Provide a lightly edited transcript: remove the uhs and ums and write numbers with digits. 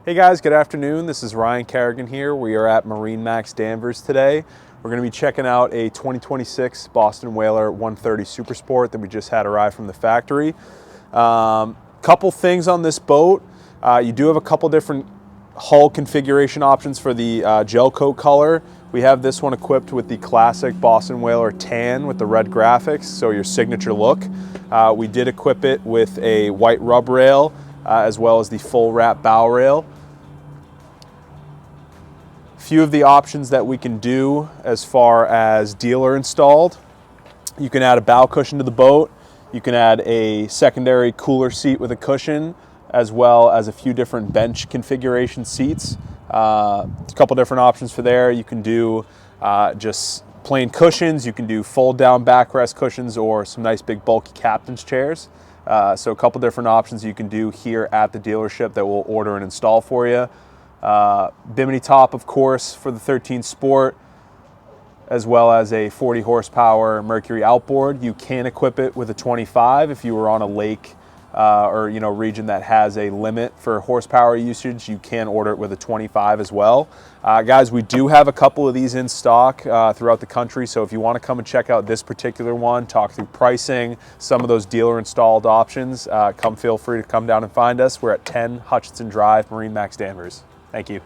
Hey guys, good afternoon. This is Ryan Kerrigan here. We are at MarineMax Danvers today. We're going to be checking out a 2026 Boston Whaler 130 Super Sport that we just had arrive from the factory. Couple things on this boat. You do have a couple different hull configuration options for the gel coat color. We have this one equipped with the classic Boston Whaler tan with the red graphics, so your signature look. We did equip it with a white rub rail as well as the full wrap bow rail. Few of the options that we can do as far as dealer installed. You can add a bow cushion to the boat. You can add a secondary cooler seat with a cushion, as well as a few different bench configuration seats. A couple different options for there. You can do just plain cushions. You can do fold down backrest cushions or some nice big bulky captain's chairs. So a couple different options you can do here at the dealership that we'll order and install for you. Bimini top, of course, for the 13 Sport, as well as a 40 horsepower Mercury outboard. You can equip it with a 25 if you were on a lake or region that has a limit for horsepower usage. You can order it with a 25 as well. Guys, we do have a couple of these in stock throughout the country, so if you want to come and check out this particular one, talk through pricing, some of those dealer installed options, feel free to come down and find us. We're at 10 Hutchinson Drive, MarineMax Danvers. Thank you.